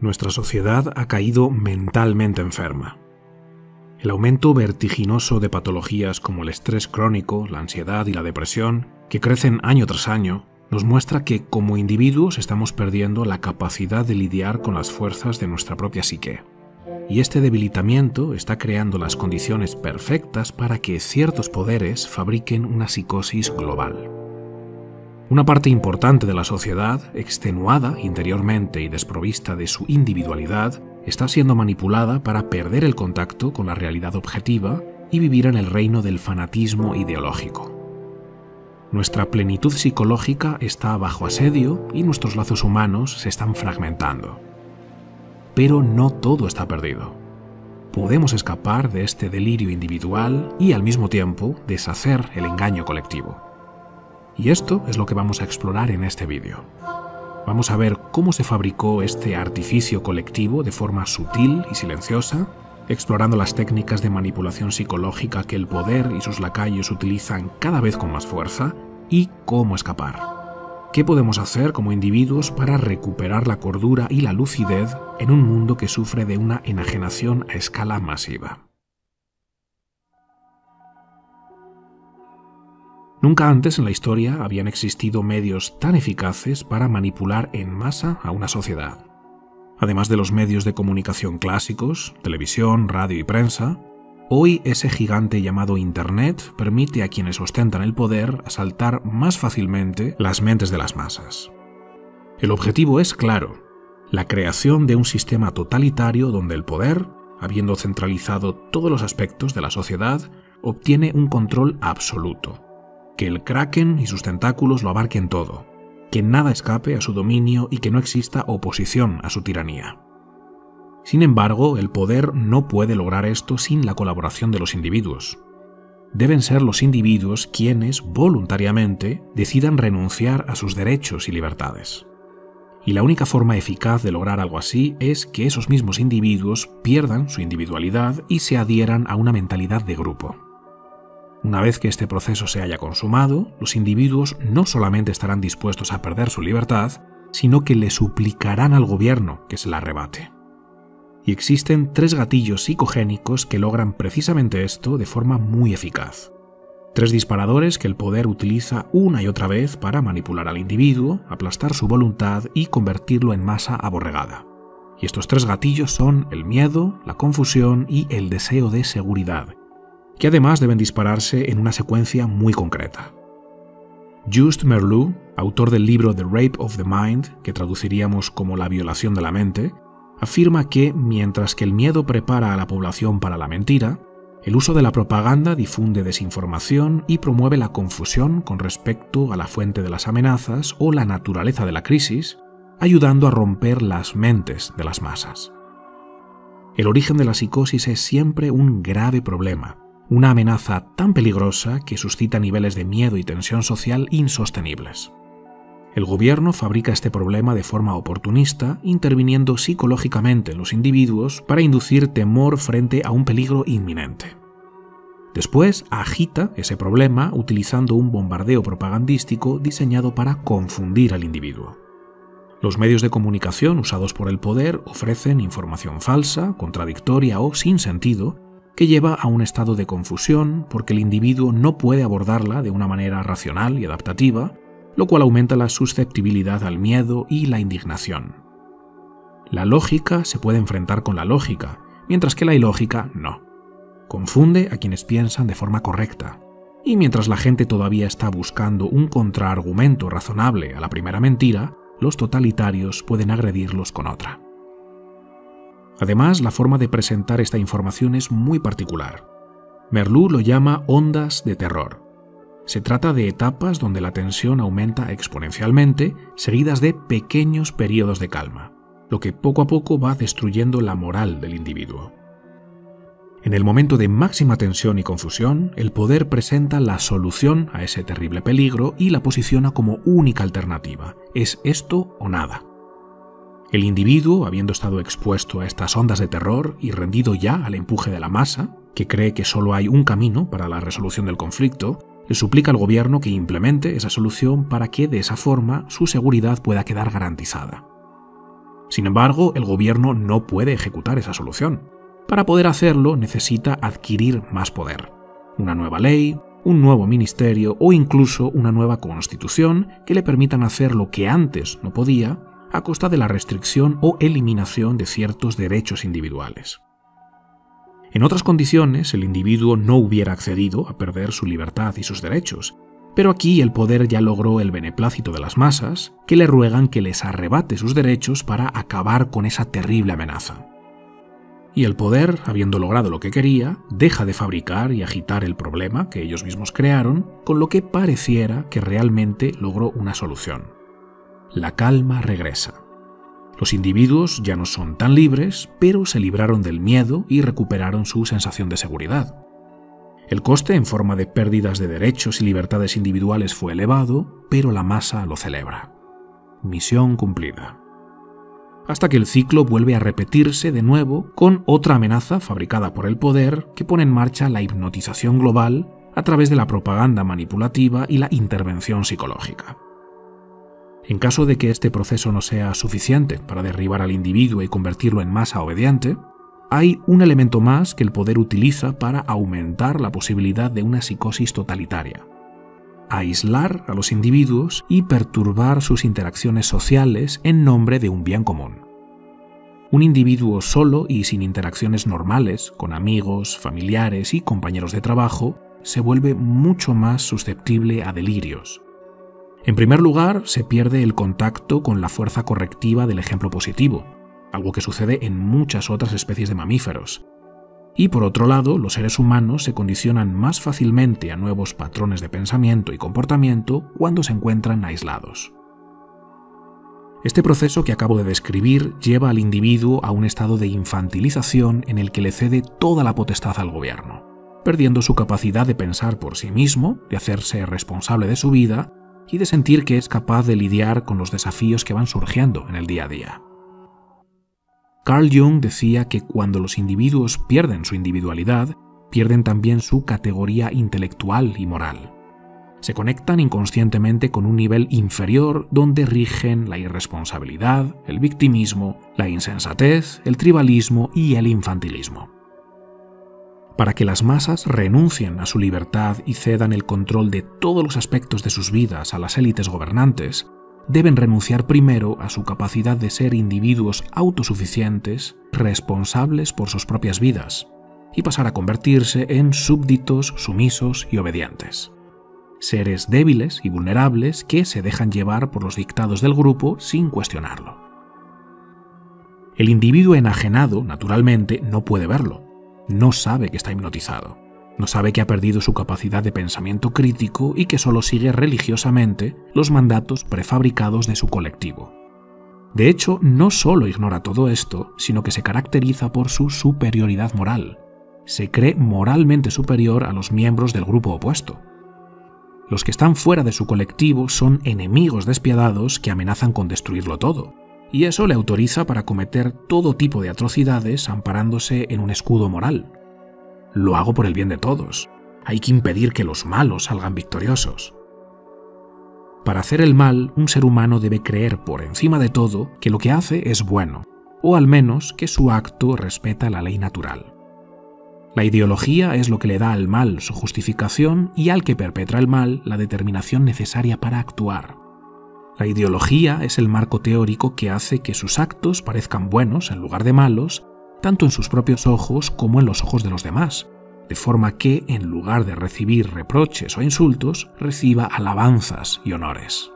Nuestra sociedad ha caído mentalmente enferma. El aumento vertiginoso de patologías como el estrés crónico, la ansiedad y la depresión, que crecen año tras año, nos muestra que como individuos estamos perdiendo la capacidad de lidiar con las fuerzas de nuestra propia psique. Y este debilitamiento está creando las condiciones perfectas para que ciertos poderes fabriquen una psicosis global. Una parte importante de la sociedad, extenuada interiormente y desprovista de su individualidad, está siendo manipulada para perder el contacto con la realidad objetiva y vivir en el reino del fanatismo ideológico. Nuestra plenitud psicológica está bajo asedio y nuestros lazos humanos se están fragmentando. Pero no todo está perdido. Podemos escapar de este delirio individual y al mismo tiempo deshacer el engaño colectivo. Y esto es lo que vamos a explorar en este vídeo. Vamos a ver cómo se fabricó este artificio colectivo de forma sutil y silenciosa, explorando las técnicas de manipulación psicológica que el poder y sus lacayos utilizan cada vez con más fuerza, y cómo escapar. ¿Qué podemos hacer como individuos para recuperar la cordura y la lucidez en un mundo que sufre de una enajenación a escala masiva? Nunca antes en la historia habían existido medios tan eficaces para manipular en masa a una sociedad. Además de los medios de comunicación clásicos, televisión, radio y prensa, hoy ese gigante llamado Internet permite a quienes ostentan el poder asaltar más fácilmente las mentes de las masas. El objetivo es claro: la creación de un sistema totalitario donde el poder, habiendo centralizado todos los aspectos de la sociedad, obtiene un control absoluto. Que el Kraken y sus tentáculos lo abarquen todo, que nada escape a su dominio y que no exista oposición a su tiranía. Sin embargo, el poder no puede lograr esto sin la colaboración de los individuos. Deben ser los individuos quienes, voluntariamente, decidan renunciar a sus derechos y libertades. Y la única forma eficaz de lograr algo así es que esos mismos individuos pierdan su individualidad y se adhieran a una mentalidad de grupo. Una vez que este proceso se haya consumado, los individuos no solamente estarán dispuestos a perder su libertad, sino que le suplicarán al gobierno que se la arrebate. Y existen 3 gatillos psicogénicos que logran precisamente esto de forma muy eficaz. 3 disparadores que el poder utiliza una y otra vez para manipular al individuo, aplastar su voluntad y convertirlo en masa aborregada. Y estos 3 gatillos son el miedo, la confusión y el deseo de seguridad, que además deben dispararse en una secuencia muy concreta. Just Merleau, autor del libro The Rape of the Mind, que traduciríamos como la violación de la mente, afirma que, mientras que el miedo prepara a la población para la mentira, el uso de la propaganda difunde desinformación y promueve la confusión con respecto a la fuente de las amenazas o la naturaleza de la crisis, ayudando a romper las mentes de las masas. El origen de la psicosis es siempre un grave problema, una amenaza tan peligrosa que suscita niveles de miedo y tensión social insostenibles. El gobierno fabrica este problema de forma oportunista, interviniendo psicológicamente en los individuos para inducir temor frente a un peligro inminente. Después agita ese problema utilizando un bombardeo propagandístico diseñado para confundir al individuo. Los medios de comunicación usados por el poder ofrecen información falsa, contradictoria o sin sentido, que lleva a un estado de confusión porque el individuo no puede abordarla de una manera racional y adaptativa, lo cual aumenta la susceptibilidad al miedo y la indignación. La lógica se puede enfrentar con la lógica, mientras que la ilógica no. Confunde a quienes piensan de forma correcta, y mientras la gente todavía está buscando un contraargumento razonable a la primera mentira, los totalitarios pueden agredirlos con otra. Además, la forma de presentar esta información es muy particular. Merleau lo llama ondas de terror. Se trata de etapas donde la tensión aumenta exponencialmente, seguidas de pequeños periodos de calma, lo que poco a poco va destruyendo la moral del individuo. En el momento de máxima tensión y confusión, el poder presenta la solución a ese terrible peligro y la posiciona como única alternativa. Es esto o nada. El individuo, habiendo estado expuesto a estas ondas de terror y rendido ya al empuje de la masa, que cree que solo hay un camino para la resolución del conflicto, le suplica al gobierno que implemente esa solución para que, de esa forma, su seguridad pueda quedar garantizada. Sin embargo, el gobierno no puede ejecutar esa solución. Para poder hacerlo, necesita adquirir más poder. Una nueva ley, un nuevo ministerio o incluso una nueva constitución que le permitan hacer lo que antes no podía a costa de la restricción o eliminación de ciertos derechos individuales. En otras condiciones, el individuo no hubiera accedido a perder su libertad y sus derechos, pero aquí el poder ya logró el beneplácito de las masas, que le ruegan que les arrebate sus derechos para acabar con esa terrible amenaza. Y el poder, habiendo logrado lo que quería, deja de fabricar y agitar el problema que ellos mismos crearon, con lo que pareciera que realmente logró una solución. La calma regresa. Los individuos ya no son tan libres, pero se libraron del miedo y recuperaron su sensación de seguridad. El coste en forma de pérdidas de derechos y libertades individuales fue elevado, pero la masa lo celebra. Misión cumplida. Hasta que el ciclo vuelve a repetirse de nuevo con otra amenaza fabricada por el poder que pone en marcha la hipnotización global a través de la propaganda manipulativa y la intervención psicológica. En caso de que este proceso no sea suficiente para derribar al individuo y convertirlo en masa obediente, hay un elemento más que el poder utiliza para aumentar la posibilidad de una psicosis totalitaria: aislar a los individuos y perturbar sus interacciones sociales en nombre de un bien común. Un individuo solo y sin interacciones normales con amigos, familiares y compañeros de trabajo se vuelve mucho más susceptible a delirios. En primer lugar, se pierde el contacto con la fuerza correctiva del ejemplo positivo, algo que sucede en muchas otras especies de mamíferos. Y por otro lado, los seres humanos se condicionan más fácilmente a nuevos patrones de pensamiento y comportamiento cuando se encuentran aislados. Este proceso que acabo de describir lleva al individuo a un estado de infantilización en el que le cede toda la potestad al gobierno, perdiendo su capacidad de pensar por sí mismo, de hacerse responsable de su vida y de sentir que es capaz de lidiar con los desafíos que van surgiendo en el día a día. Carl Jung decía que cuando los individuos pierden su individualidad, pierden también su categoría intelectual y moral. Se conectan inconscientemente con un nivel inferior donde rigen la irresponsabilidad, el victimismo, la insensatez, el tribalismo y el infantilismo. Para que las masas renuncien a su libertad y cedan el control de todos los aspectos de sus vidas a las élites gobernantes, deben renunciar primero a su capacidad de ser individuos autosuficientes, responsables por sus propias vidas, y pasar a convertirse en súbditos, sumisos y obedientes. Seres débiles y vulnerables que se dejan llevar por los dictados del grupo sin cuestionarlo. El individuo enajenado, naturalmente, no puede verlo. No sabe que está hipnotizado. No sabe que ha perdido su capacidad de pensamiento crítico y que solo sigue religiosamente los mandatos prefabricados de su colectivo. De hecho, no solo ignora todo esto, sino que se caracteriza por su superioridad moral. Se cree moralmente superior a los miembros del grupo opuesto. Los que están fuera de su colectivo son enemigos despiadados que amenazan con destruirlo todo, y eso le autoriza para cometer todo tipo de atrocidades amparándose en un escudo moral. Lo hago por el bien de todos. Hay que impedir que los malos salgan victoriosos. Para hacer el mal, un ser humano debe creer por encima de todo que lo que hace es bueno, o al menos que su acto respeta la ley natural. La ideología es lo que le da al mal su justificación y al que perpetra el mal la determinación necesaria para actuar. La ideología es el marco teórico que hace que sus actos parezcan buenos en lugar de malos, tanto en sus propios ojos como en los ojos de los demás, de forma que, en lugar de recibir reproches o insultos, reciba alabanzas y honores.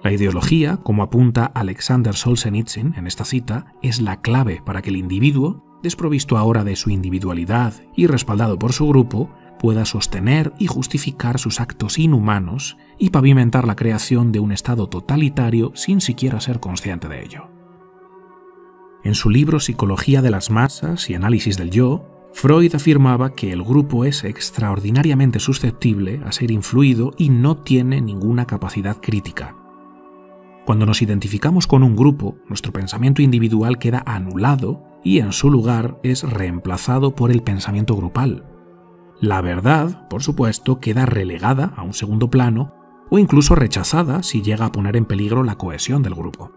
La ideología, como apunta Alexander Solzhenitsyn en esta cita, es la clave para que el individuo, desprovisto ahora de su individualidad y respaldado por su grupo, pueda sostener y justificar sus actos inhumanos y pavimentar la creación de un estado totalitario sin siquiera ser consciente de ello. En su libro Psicología de las masas y análisis del yo, Freud afirmaba que el grupo es extraordinariamente susceptible a ser influido y no tiene ninguna capacidad crítica. Cuando nos identificamos con un grupo, nuestro pensamiento individual queda anulado y en su lugar es reemplazado por el pensamiento grupal. La verdad, por supuesto, queda relegada a un segundo plano o incluso rechazada si llega a poner en peligro la cohesión del grupo.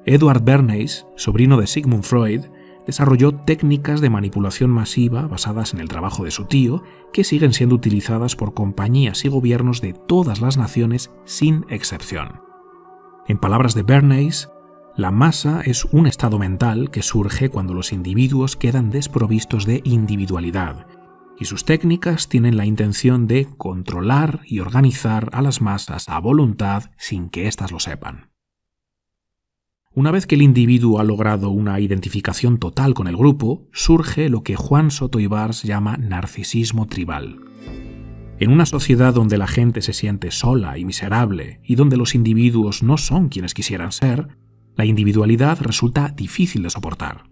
Edward Bernays, sobrino de Sigmund Freud, desarrolló técnicas de manipulación masiva basadas en el trabajo de su tío, que siguen siendo utilizadas por compañías y gobiernos de todas las naciones sin excepción. En palabras de Bernays, la masa es un estado mental que surge cuando los individuos quedan desprovistos de individualidad, y sus técnicas tienen la intención de controlar y organizar a las masas a voluntad sin que éstas lo sepan. Una vez que el individuo ha logrado una identificación total con el grupo, surge lo que Juan Soto Ibars llama narcisismo tribal. En una sociedad donde la gente se siente sola y miserable y donde los individuos no son quienes quisieran ser, la individualidad resulta difícil de soportar.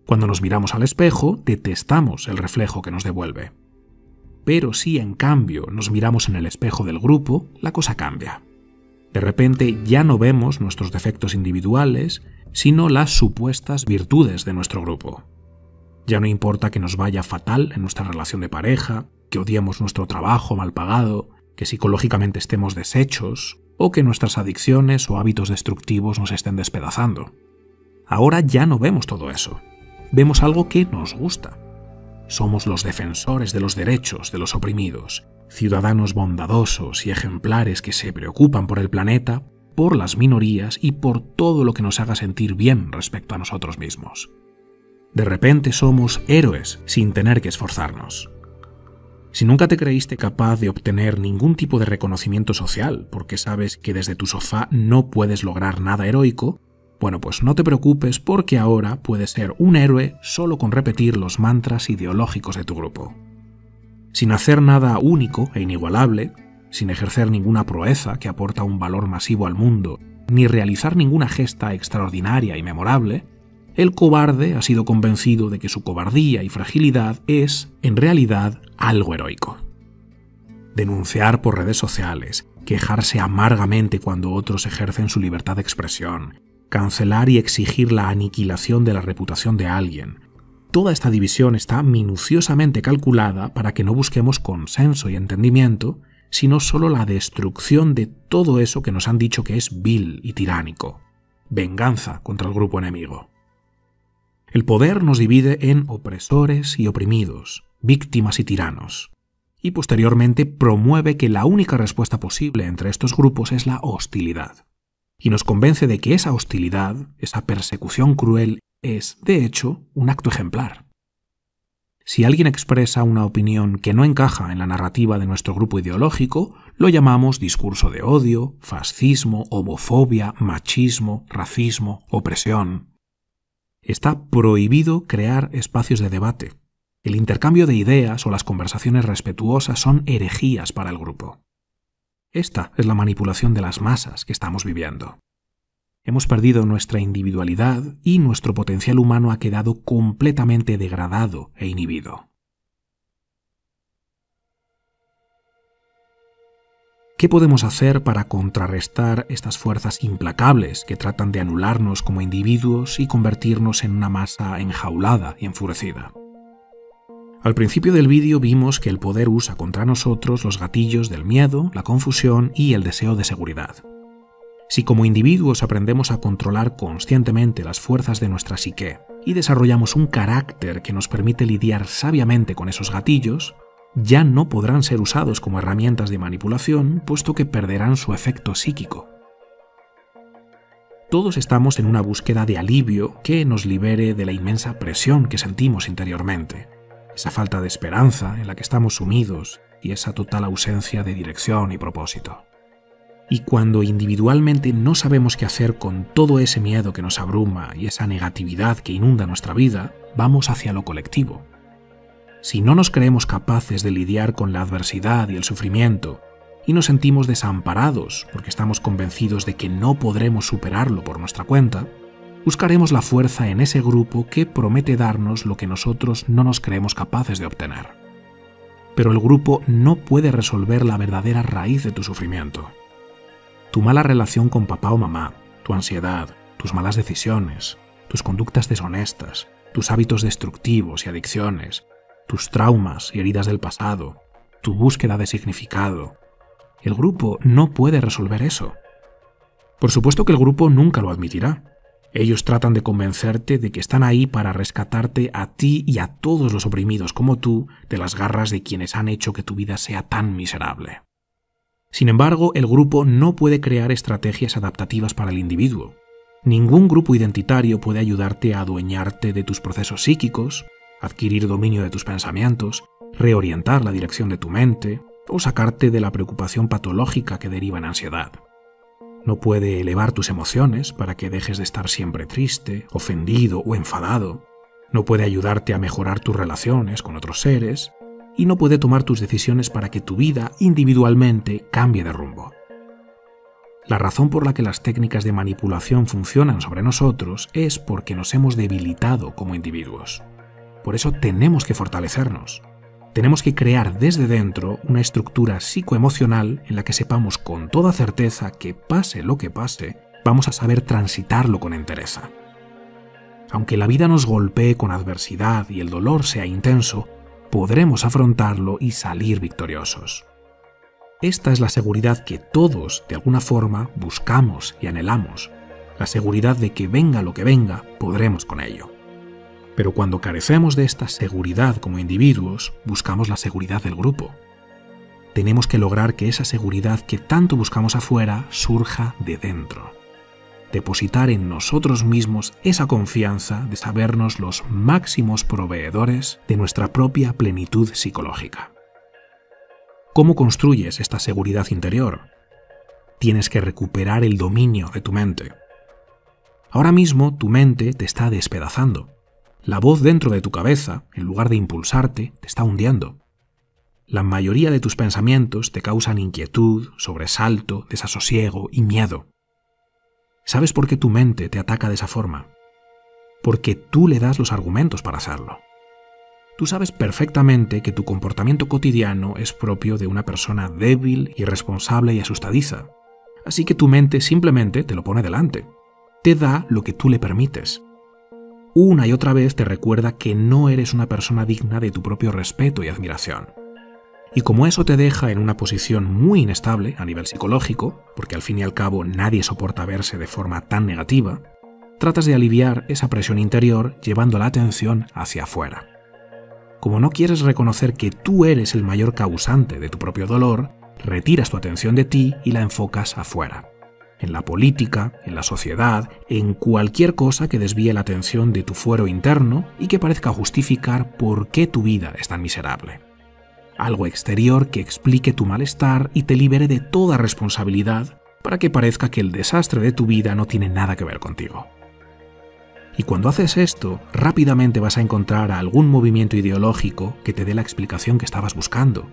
Cuando nos miramos al espejo, detestamos el reflejo que nos devuelve. Pero si en cambio nos miramos en el espejo del grupo, la cosa cambia. De repente ya no vemos nuestros defectos individuales, sino las supuestas virtudes de nuestro grupo. Ya no importa que nos vaya fatal en nuestra relación de pareja, que odiemos nuestro trabajo mal pagado, que psicológicamente estemos deshechos, o que nuestras adicciones o hábitos destructivos nos estén despedazando. Ahora ya no vemos todo eso. Vemos algo que nos gusta. Somos los defensores de los derechos de los oprimidos, ciudadanos bondadosos y ejemplares que se preocupan por el planeta, por las minorías y por todo lo que nos haga sentir bien respecto a nosotros mismos. De repente somos héroes sin tener que esforzarnos. Si nunca te creíste capaz de obtener ningún tipo de reconocimiento social porque sabes que desde tu sofá no puedes lograr nada heroico, bueno, pues no te preocupes porque ahora puedes ser un héroe solo con repetir los mantras ideológicos de tu grupo. Sin hacer nada único e inigualable, sin ejercer ninguna proeza que aporta un valor masivo al mundo, ni realizar ninguna gesta extraordinaria y memorable, el cobarde ha sido convencido de que su cobardía y fragilidad es, en realidad, algo heroico. Denunciar por redes sociales, quejarse amargamente cuando otros ejercen su libertad de expresión, cancelar y exigir la aniquilación de la reputación de alguien. Toda esta división está minuciosamente calculada para que no busquemos consenso y entendimiento, sino solo la destrucción de todo eso que nos han dicho que es vil y tiránico. Venganza contra el grupo enemigo. El poder nos divide en opresores y oprimidos, víctimas y tiranos, y posteriormente promueve que la única respuesta posible entre estos grupos es la hostilidad, y nos convence de que esa hostilidad, esa persecución cruel, es, de hecho, un acto ejemplar. Si alguien expresa una opinión que no encaja en la narrativa de nuestro grupo ideológico, lo llamamos discurso de odio, fascismo, homofobia, machismo, racismo, opresión. Está prohibido crear espacios de debate. El intercambio de ideas o las conversaciones respetuosas son herejías para el grupo. Esta es la manipulación de las masas que estamos viviendo. Hemos perdido nuestra individualidad y nuestro potencial humano ha quedado completamente degradado e inhibido. ¿Qué podemos hacer para contrarrestar estas fuerzas implacables que tratan de anularnos como individuos y convertirnos en una masa enjaulada y enfurecida? Al principio del vídeo vimos que el poder usa contra nosotros los gatillos del miedo, la confusión y el deseo de seguridad. Si como individuos aprendemos a controlar conscientemente las fuerzas de nuestra psique y desarrollamos un carácter que nos permite lidiar sabiamente con esos gatillos, ya no podrán ser usados como herramientas de manipulación, puesto que perderán su efecto psíquico. Todos estamos en una búsqueda de alivio que nos libere de la inmensa presión que sentimos interiormente, esa falta de esperanza en la que estamos sumidos y esa total ausencia de dirección y propósito. Y cuando individualmente no sabemos qué hacer con todo ese miedo que nos abruma y esa negatividad que inunda nuestra vida, vamos hacia lo colectivo. Si no nos creemos capaces de lidiar con la adversidad y el sufrimiento, y nos sentimos desamparados porque estamos convencidos de que no podremos superarlo por nuestra cuenta, buscaremos la fuerza en ese grupo que promete darnos lo que nosotros no nos creemos capaces de obtener. Pero el grupo no puede resolver la verdadera raíz de tu sufrimiento. Tu mala relación con papá o mamá, tu ansiedad, tus malas decisiones, tus conductas deshonestas, tus hábitos destructivos y adicciones, tus traumas y heridas del pasado, tu búsqueda de significado. El grupo no puede resolver eso. Por supuesto que el grupo nunca lo admitirá. Ellos tratan de convencerte de que están ahí para rescatarte a ti y a todos los oprimidos como tú de las garras de quienes han hecho que tu vida sea tan miserable. Sin embargo, el grupo no puede crear estrategias adaptativas para el individuo. Ningún grupo identitario puede ayudarte a adueñarte de tus procesos psíquicos, adquirir dominio de tus pensamientos, reorientar la dirección de tu mente o sacarte de la preocupación patológica que deriva en ansiedad. No puede elevar tus emociones para que dejes de estar siempre triste, ofendido o enfadado. No puede ayudarte a mejorar tus relaciones con otros seres y no puede tomar tus decisiones para que tu vida individualmente cambie de rumbo. La razón por la que las técnicas de manipulación funcionan sobre nosotros es porque nos hemos debilitado como individuos. Por eso tenemos que fortalecernos. Tenemos que crear desde dentro una estructura psicoemocional en la que sepamos con toda certeza que pase lo que pase, vamos a saber transitarlo con entereza. Aunque la vida nos golpee con adversidad y el dolor sea intenso, podremos afrontarlo y salir victoriosos. Esta es la seguridad que todos, de alguna forma, buscamos y anhelamos. La seguridad de que venga lo que venga, podremos con ello. Pero cuando carecemos de esta seguridad como individuos, buscamos la seguridad del grupo. Tenemos que lograr que esa seguridad que tanto buscamos afuera surja de dentro. Depositar en nosotros mismos esa confianza de sabernos los máximos proveedores de nuestra propia plenitud psicológica. ¿Cómo construyes esta seguridad interior? Tienes que recuperar el dominio de tu mente. Ahora mismo tu mente te está despedazando. La voz dentro de tu cabeza, en lugar de impulsarte, te está hundiendo. La mayoría de tus pensamientos te causan inquietud, sobresalto, desasosiego y miedo. ¿Sabes por qué tu mente te ataca de esa forma? Porque tú le das los argumentos para hacerlo. Tú sabes perfectamente que tu comportamiento cotidiano es propio de una persona débil, irresponsable y asustadiza. Así que tu mente simplemente te lo pone delante. Te da lo que tú le permites. Una y otra vez te recuerda que no eres una persona digna de tu propio respeto y admiración. Y como eso te deja en una posición muy inestable a nivel psicológico, porque al fin y al cabo nadie soporta verse de forma tan negativa, tratas de aliviar esa presión interior llevando la atención hacia afuera. Como no quieres reconocer que tú eres el mayor causante de tu propio dolor, retiras tu atención de ti y la enfocas afuera. En la política, en la sociedad, en cualquier cosa que desvíe la atención de tu fuero interno y que parezca justificar por qué tu vida es tan miserable. Algo exterior que explique tu malestar y te libere de toda responsabilidad para que parezca que el desastre de tu vida no tiene nada que ver contigo. Y cuando haces esto, rápidamente vas a encontrar algún movimiento ideológico que te dé la explicación que estabas buscando.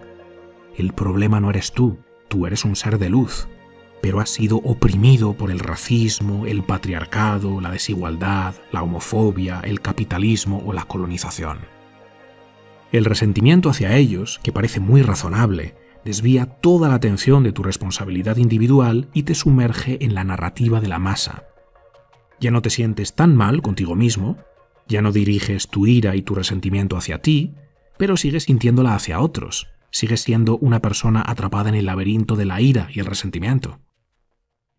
El problema no eres tú eres un ser de luz, pero has sido oprimido por el racismo, el patriarcado, la desigualdad, la homofobia, el capitalismo o la colonización. El resentimiento hacia ellos, que parece muy razonable, desvía toda la atención de tu responsabilidad individual y te sumerge en la narrativa de la masa. Ya no te sientes tan mal contigo mismo, ya no diriges tu ira y tu resentimiento hacia ti, pero sigues sintiéndola hacia otros, sigues siendo una persona atrapada en el laberinto de la ira y el resentimiento.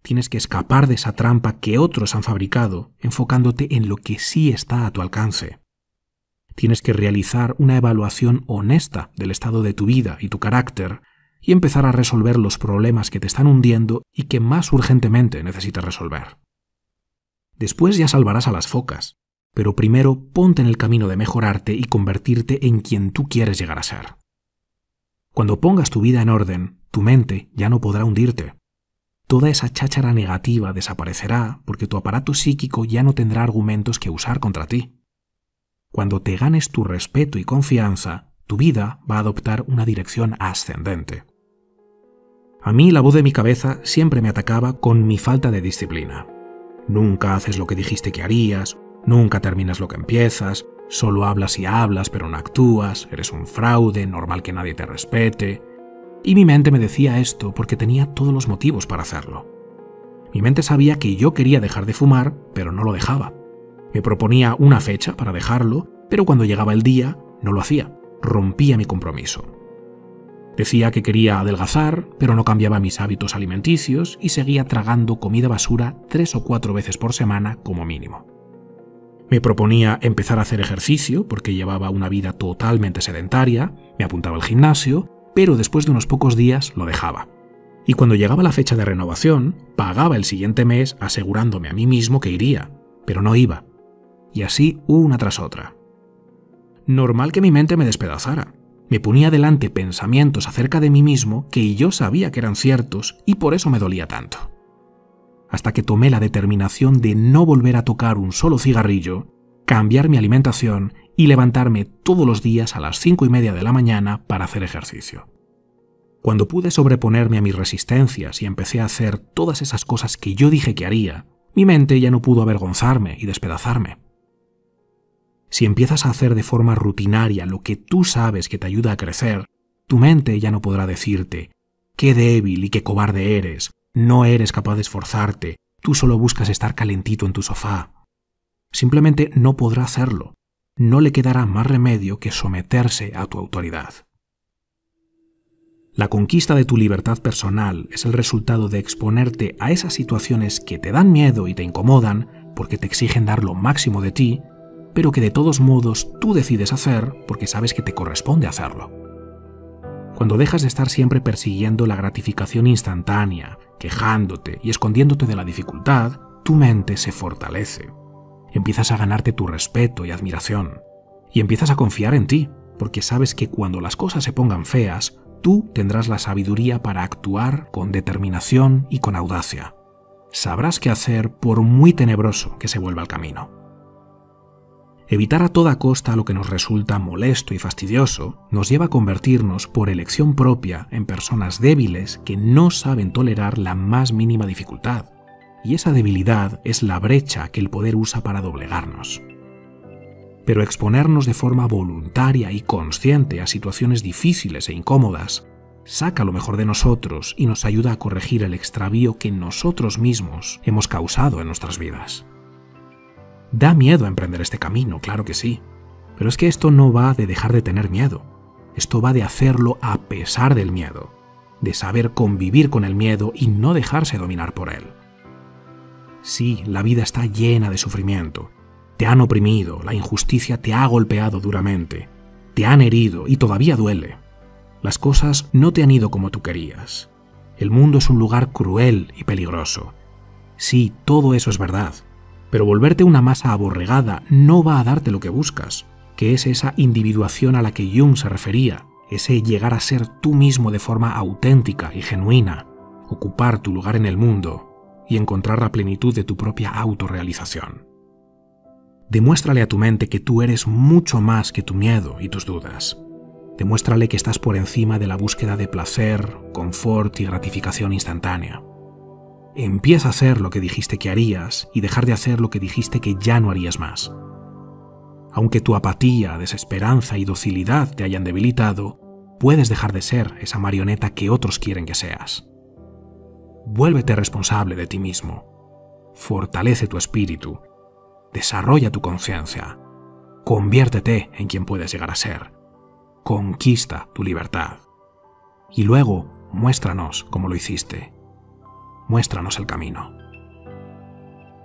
Tienes que escapar de esa trampa que otros han fabricado, enfocándote en lo que sí está a tu alcance. Tienes que realizar una evaluación honesta del estado de tu vida y tu carácter y empezar a resolver los problemas que te están hundiendo y que más urgentemente necesitas resolver. Después ya salvarás a las focas, pero primero ponte en el camino de mejorarte y convertirte en quien tú quieres llegar a ser. Cuando pongas tu vida en orden, tu mente ya no podrá hundirte. Toda esa cháchara negativa desaparecerá porque tu aparato psíquico ya no tendrá argumentos que usar contra ti. Cuando te ganes tu respeto y confianza, tu vida va a adoptar una dirección ascendente. A mí la voz de mi cabeza siempre me atacaba con mi falta de disciplina. Nunca haces lo que dijiste que harías, nunca terminas lo que empiezas, solo hablas y hablas pero no actúas, eres un fraude, normal que nadie te respete. Y mi mente me decía esto porque tenía todos los motivos para hacerlo. Mi mente sabía que yo quería dejar de fumar, pero no lo dejaba. Me proponía una fecha para dejarlo, pero cuando llegaba el día, no lo hacía, rompía mi compromiso. Decía que quería adelgazar, pero no cambiaba mis hábitos alimenticios y seguía tragando comida basura 3 o 4 veces por semana como mínimo. Me proponía empezar a hacer ejercicio porque llevaba una vida totalmente sedentaria, me apuntaba al gimnasio, pero después de unos pocos días lo dejaba. Y cuando llegaba la fecha de renovación, pagaba el siguiente mes asegurándome a mí mismo que iría, pero no iba. Y así una tras otra. Normal que mi mente me despedazara. Me ponía delante pensamientos acerca de mí mismo que yo sabía que eran ciertos y por eso me dolía tanto. Hasta que tomé la determinación de no volver a tocar un solo cigarrillo, cambiar mi alimentación y levantarme todos los días a las 5:30 de la mañana para hacer ejercicio. Cuando pude sobreponerme a mis resistencias y empecé a hacer todas esas cosas que yo dije que haría, mi mente ya no pudo avergonzarme y despedazarme. Si empiezas a hacer de forma rutinaria lo que tú sabes que te ayuda a crecer, tu mente ya no podrá decirte «qué débil y qué cobarde eres, no eres capaz de esforzarte, tú solo buscas estar calentito en tu sofá». Simplemente no podrá hacerlo. No le quedará más remedio que someterse a tu autoridad. La conquista de tu libertad personal es el resultado de exponerte a esas situaciones que te dan miedo y te incomodan porque te exigen dar lo máximo de ti, pero que de todos modos tú decides hacer porque sabes que te corresponde hacerlo. Cuando dejas de estar siempre persiguiendo la gratificación instantánea, quejándote y escondiéndote de la dificultad, tu mente se fortalece. Empiezas a ganarte tu respeto y admiración. Y empiezas a confiar en ti, porque sabes que cuando las cosas se pongan feas, tú tendrás la sabiduría para actuar con determinación y con audacia. Sabrás qué hacer por muy tenebroso que se vuelva el camino. Evitar a toda costa lo que nos resulta molesto y fastidioso nos lleva a convertirnos por elección propia en personas débiles que no saben tolerar la más mínima dificultad. Y esa debilidad es la brecha que el poder usa para doblegarnos. Pero exponernos de forma voluntaria y consciente a situaciones difíciles e incómodas saca lo mejor de nosotros y nos ayuda a corregir el extravío que nosotros mismos hemos causado en nuestras vidas. Da miedo emprender este camino, claro que sí, pero es que esto no va de dejar de tener miedo, esto va de hacerlo a pesar del miedo, de saber convivir con el miedo y no dejarse dominar por él. Sí, la vida está llena de sufrimiento. Te han oprimido, la injusticia te ha golpeado duramente, te han herido y todavía duele. Las cosas no te han ido como tú querías. El mundo es un lugar cruel y peligroso. Sí, todo eso es verdad, pero volverte una masa aborregada no va a darte lo que buscas, que es esa individuación a la que Jung se refería, ese llegar a ser tú mismo de forma auténtica y genuina, ocupar tu lugar en el mundo y encontrar la plenitud de tu propia autorrealización. Demuéstrale a tu mente que tú eres mucho más que tu miedo y tus dudas. Demuéstrale que estás por encima de la búsqueda de placer, confort y gratificación instantánea. Empieza a hacer lo que dijiste que harías y dejar de hacer lo que dijiste que ya no harías más. Aunque tu apatía, desesperanza y docilidad te hayan debilitado, puedes dejar de ser esa marioneta que otros quieren que seas. Vuélvete responsable de ti mismo. Fortalece tu espíritu. Desarrolla tu conciencia. Conviértete en quien puedes llegar a ser. Conquista tu libertad. Y luego, muéstranos cómo lo hiciste. Muéstranos el camino.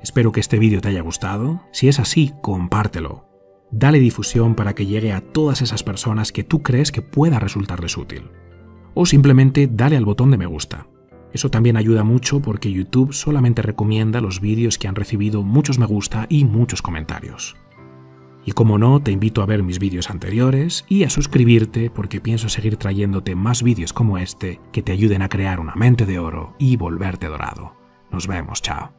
Espero que este vídeo te haya gustado. Si es así, compártelo. Dale difusión para que llegue a todas esas personas que tú crees que pueda resultarles útil. O simplemente dale al botón de me gusta. Eso también ayuda mucho porque YouTube solamente recomienda los vídeos que han recibido muchos me gusta y muchos comentarios. Y como no, te invito a ver mis vídeos anteriores y a suscribirte porque pienso seguir trayéndote más vídeos como este que te ayuden a crear una mente de oro y volverte dorado. Nos vemos, chao.